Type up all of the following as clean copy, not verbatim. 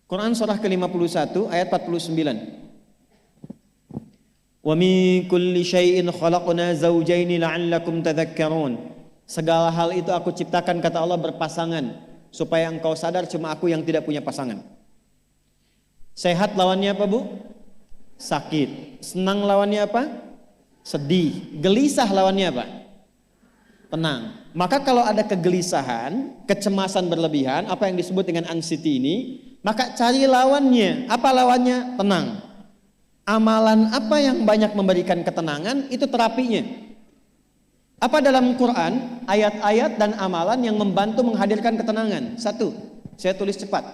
Quran surah ke-51 ayat 49. Wa min kulli syai'in khalaqna zawjaini la'allakum tadhakkarun. Segala hal itu aku ciptakan, kata Allah, berpasangan, supaya engkau sadar cuma aku yang tidak punya pasangan. Sehat lawannya apa, Bu? Sakit. Senang lawannya apa? Sedih. Gelisah lawannya apa? Tenang. Maka kalau ada kegelisahan, kecemasan berlebihan, apa yang disebut dengan anxiety ini, maka cari lawannya. Apa lawannya? Tenang. Amalan apa yang banyak memberikan ketenangan, itu terapinya. Apa dalam Quran ayat-ayat dan amalan yang membantu menghadirkan ketenangan? Satu, saya tulis cepat.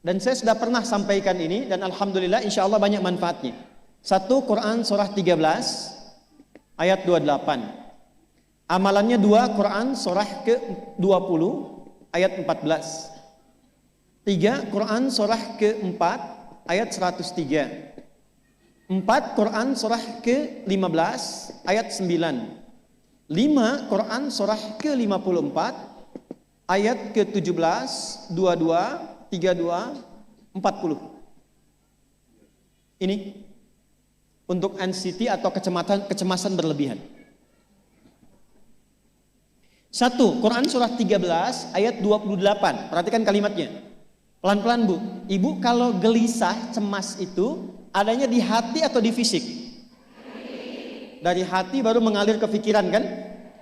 Dan saya sudah pernah sampaikan ini dan alhamdulillah insya Allah banyak manfaatnya. Satu, Quran surah 13 ayat 28. Amalannya dua, Quran surah ke-20 ayat 14. Tiga, Quran surah ke-4 ayat 103. 4, Quran surah ke-15 ayat 9. 5, Quran surah ke-54 ayat ke-17, 22, 32, 40. Ini untuk anxiety atau kecemasan berlebihan. 1, Quran surah 13 ayat 28. Perhatikan kalimatnya. Pelan-pelan, Bu. Ibu kalau gelisah, cemas itu adanya di hati atau di fisik? Dari hati baru mengalir ke pikiran, kan?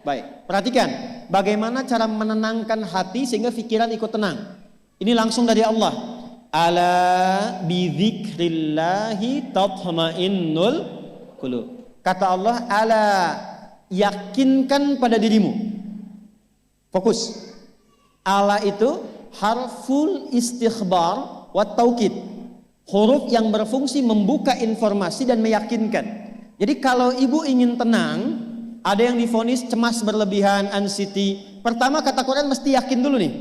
Baik, perhatikan bagaimana cara menenangkan hati sehingga pikiran ikut tenang. Ini langsung dari Allah. Ala bidzikrillahi tatma'innul qulub. Kata Allah, ala, yakinkan pada dirimu. Fokus. Ala itu harful istikhbar wa taukid. Huruf yang berfungsi membuka informasi dan meyakinkan. Jadi kalau ibu ingin tenang, ada yang divonis cemas berlebihan, anxiety. Pertama kata Quran mesti yakin dulu nih.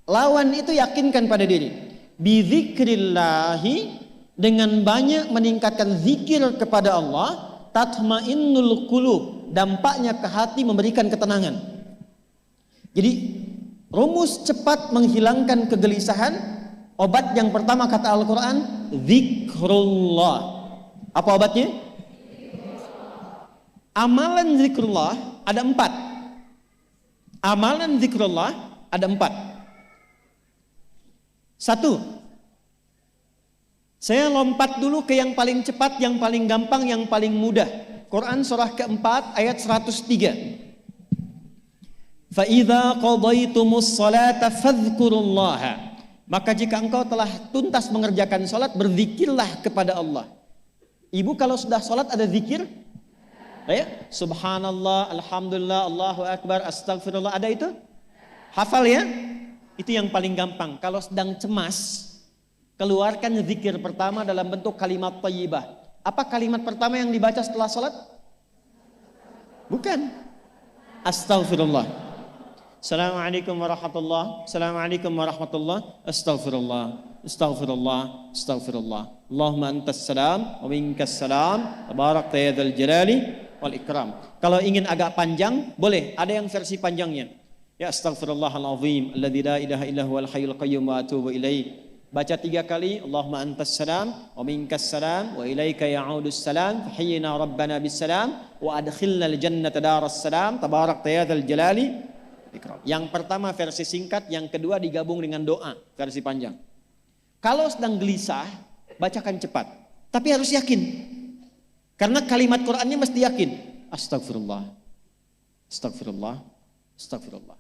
Lawan itu yakinkan pada diri. Bidzikrillahi, dengan banyak meningkatkan zikir kepada Allah, tatmainnul qulub, dampaknya ke hati memberikan ketenangan. Jadi rumus cepat menghilangkan kegelisahan. Obat yang pertama kata Al-Quran, zikrullah. Apa obatnya? Amalan zikrullah ada 4. Amalan zikrullah ada 4. 1, saya lompat dulu ke yang paling cepat, yang paling gampang, yang paling mudah. Quran surah ke-4 ayat 103. Fa idza qadaytumus salata fadhkurullaha. Maka jika engkau telah tuntas mengerjakan sholat, berzikirlah kepada Allah. Ibu kalau sudah sholat ada zikir? Ya? Subhanallah, Alhamdulillah, Allahu Akbar, Astagfirullah, ada itu? Hafal ya? Itu yang paling gampang. Kalau sedang cemas, keluarkan zikir pertama dalam bentuk kalimat thayyibah. Apa kalimat pertama yang dibaca setelah sholat? Bukan. Astagfirullah. Assalamualaikum warahmatullah. Assalamualaikum warahmatullah. Astaghfirullah. Astaghfirullah. Astaghfirullah. Allahumma antas salam wa minkas salam. Tabarakta ya dzal jalali wal ikram. Kalau ingin agak panjang, boleh. Ada yang versi panjangnya. Ya astaghfirullahalazim alladzi la ilaha illa huwal hayyul qayyum wa atubu ilaih. Baca 3 kali. Allahumma antas salam wa minkas salam wa ilaika ya'udus salam. Fahayyina rabbana bis salam wa adkhilna al jannata daras salam. Tabarakta ya dzal jalali. Yang pertama versi singkat, yang kedua digabung dengan doa versi panjang. Kalau sedang gelisah, bacakan cepat, tapi harus yakin. Karena kalimat Qurannya mesti yakin. Astagfirullah, astagfirullah, astagfirullah.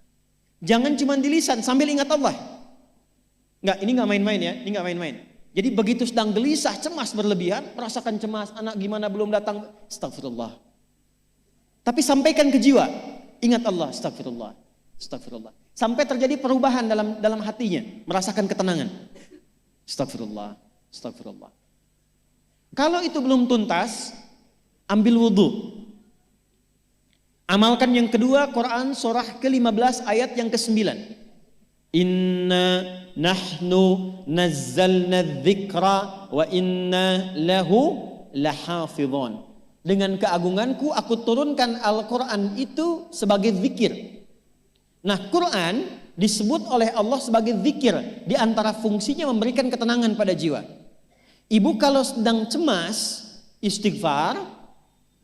Jangan cuma di lisan sambil ingat Allah. Enggak, ini enggak main-main ya, ini enggak main-main. Jadi begitu sedang gelisah, cemas berlebihan, merasakan cemas, anak gimana belum datang, astagfirullah. Tapi sampaikan ke jiwa, ingat Allah, astagfirullah. Astagfirullah. Sampai terjadi perubahan dalam hatinya, merasakan ketenangan. Astagfirullah, astagfirullah. Kalau itu belum tuntas, ambil wudhu. Amalkan yang kedua, Quran surah ke-15 ayat yang ke-9. Inna nahnu nazzalna dzikra wa inna lahu lahafidhun. Dengan keagunganku aku turunkan Al-Quran itu sebagai zikir. Nah, Quran disebut oleh Allah sebagai zikir. Di antara fungsinya memberikan ketenangan pada jiwa. Ibu kalau sedang cemas, istighfar,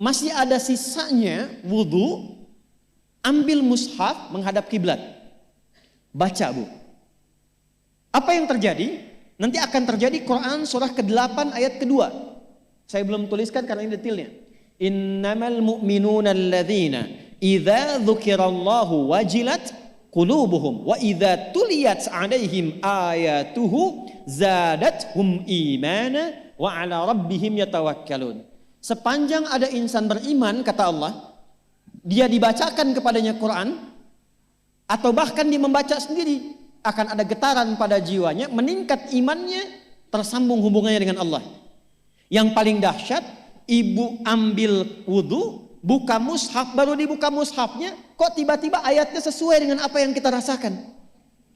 masih ada sisanya wudu, ambil mushaf menghadap kiblat. Baca, Bu. Apa yang terjadi? Nanti akan terjadi Quran surah ke-8 ayat kedua. Saya belum tuliskan karena ini detailnya. Innamal mu'minuna alladzina idza dzukirallahu wajilat qulubuhum wa idza tuliyat 'alaihim ayatuhu zadathum imana wa 'ala rabbihim yatawakkalun. Sepanjang ada insan beriman, kata Allah, dia dibacakan kepadanya Quran atau bahkan dia membaca sendiri, akan ada getaran pada jiwanya, meningkat imannya, tersambung hubungannya dengan Allah. Yang paling dahsyat, ibu ambil wudu, buka mushaf, baru dibuka mushafnya, kok tiba-tiba ayatnya sesuai dengan apa yang kita rasakan.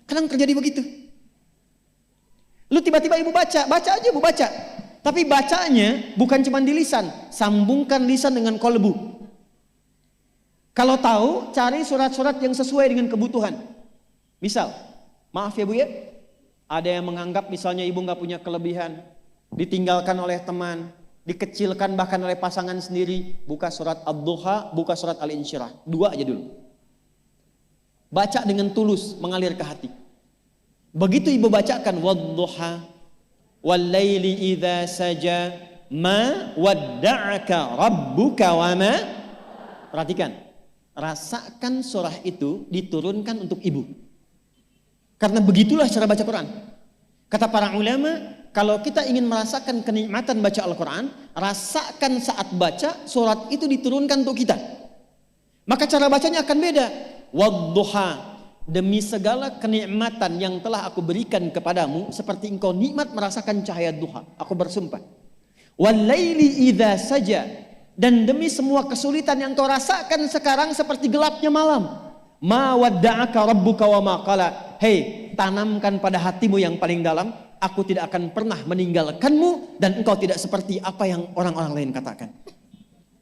Kadang terjadi begitu. Lu tiba-tiba ibu baca aja ibu baca. Tapi bacanya bukan cuma di lisan, sambungkan lisan dengan kolbu. Kalau tahu, cari surat-surat yang sesuai dengan kebutuhan. Misal, maaf ya Bu ya, ada yang menganggap misalnya ibu nggak punya kelebihan, ditinggalkan oleh teman, dikecilkan bahkan oleh pasangan sendiri, buka surat Ad-Duha, buka surat Al-Insyirah, 2 aja dulu. Baca dengan tulus, mengalir ke hati. Begitu ibu bacakan Wad-Duha, Wal-Laili idza saja, ma wadda'aka rabbuka wa ma. Perhatikan, rasakan surah itu diturunkan untuk ibu. Karena begitulah cara baca Quran. Kata para ulama, kalau kita ingin merasakan kenikmatan baca Al-Quran, rasakan saat baca surat itu diturunkan untuk kita. Maka cara bacanya akan beda. Wadduha, demi segala kenikmatan yang telah aku berikan kepadamu, seperti engkau nikmat merasakan cahaya duha, aku bersumpah. Wal-laili idza saja, dan demi semua kesulitan yang kau rasakan sekarang seperti gelapnya malam. Ma wadda'aka rabbuka wa ma qala. Hei, tanamkan pada hatimu yang paling dalam, aku tidak akan pernah meninggalkanmu dan engkau tidak seperti apa yang orang-orang lain katakan.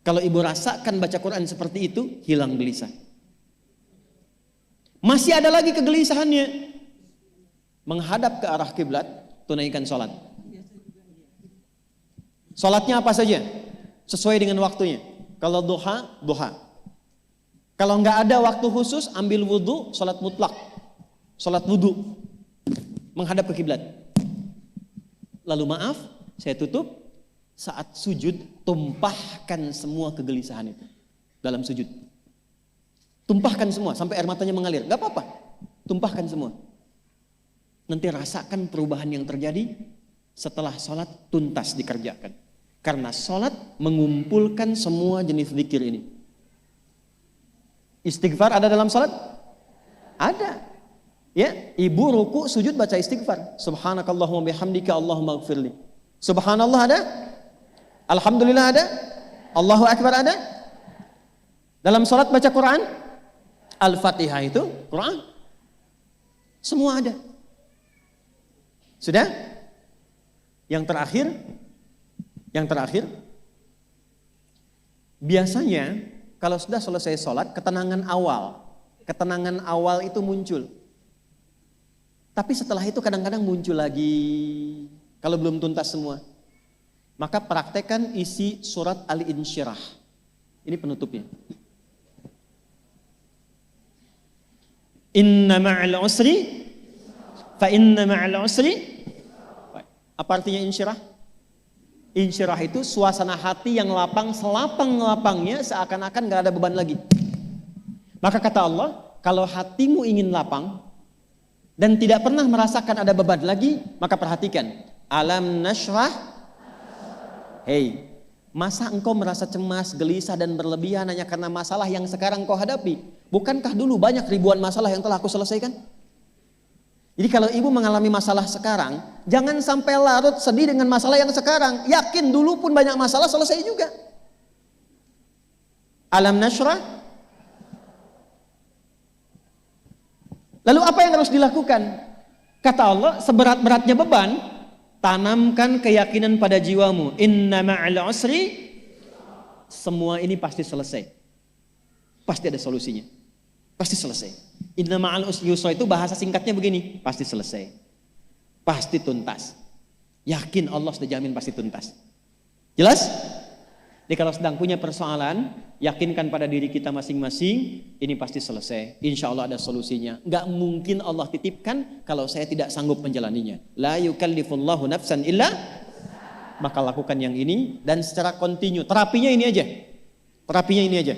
Kalau ibu rasakan baca Quran seperti itu, hilang gelisah. Masih ada lagi kegelisahannya. Menghadap ke arah kiblat, tunaikan sholat. Sholatnya apa saja? Sesuai dengan waktunya. Kalau duha, duha. Kalau nggak ada waktu khusus, ambil wudhu, sholat mutlak. Sholat wudhu. Menghadap ke kiblat. Lalu maaf, saya tutup. Saat sujud, tumpahkan semua kegelisahan itu. Dalam sujud. Tumpahkan semua, sampai air matanya mengalir. Gak apa-apa, tumpahkan semua. Nanti rasakan perubahan yang terjadi setelah sholat tuntas dikerjakan. Karena sholat mengumpulkan semua jenis zikir ini. Istighfar ada dalam sholat? Ada. Ya, ibu ruku sujud baca istighfar. Subhanakallahumma bihamdika Allahumma ighfirli. Subhanallah ada? Alhamdulillah ada? Allahu Akbar ada? Dalam sholat baca Quran? Al-Fatihah itu Quran. Semua ada. Sudah? Yang terakhir, biasanya kalau sudah selesai sholat, ketenangan awal itu muncul. Tapi setelah itu kadang-kadang muncul lagi, kalau belum tuntas semua. Maka praktekkan isi surat Al-Insyirah. Ini penutupnya. Inna ma'al usri, fa inna ma'al usri. Apa artinya insyirah? Insyirah itu suasana hati yang lapang, selapang-lapangnya seakan-akan gak ada beban lagi. Maka kata Allah, kalau hatimu ingin lapang dan tidak pernah merasakan ada beban lagi, maka perhatikan. Alam nashrah. Hei, masa engkau merasa cemas, gelisah dan berlebihan hanya karena masalah yang sekarang kau hadapi? Bukankah dulu banyak ribuan masalah yang telah aku selesaikan? Jadi kalau ibu mengalami masalah sekarang, jangan sampai larut sedih dengan masalah yang sekarang. Yakin dulu pun banyak masalah selesai juga. Alam nashrah. Lalu apa yang harus dilakukan? Kata Allah, seberat-beratnya beban, tanamkan keyakinan pada jiwamu. Inna ma'al usri. Semua ini pasti selesai. Pasti ada solusinya. Pasti selesai. Inna ma'al usri yusra itu bahasa singkatnya begini, pasti selesai. Pasti tuntas. Yakin Allah sudah jamin pasti tuntas. Jelas? Jadi kalau sedang punya persoalan, yakinkan pada diri kita masing-masing, ini pasti selesai. Insya Allah ada solusinya. Nggak mungkin Allah titipkan kalau saya tidak sanggup menjalaninya. La yukallifullahu nafsan illa, maka lakukan yang ini dan secara kontinu. Terapinya ini aja. Terapinya ini aja.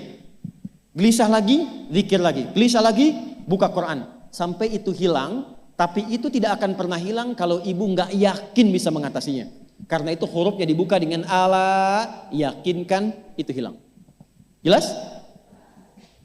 Gelisah lagi, zikir lagi. Gelisah lagi, buka Quran. Sampai itu hilang, tapi itu tidak akan pernah hilang kalau ibu nggak yakin bisa mengatasinya. Karena itu hurufnya dibuka dengan ala, yakinkan, itu hilang. Jelas?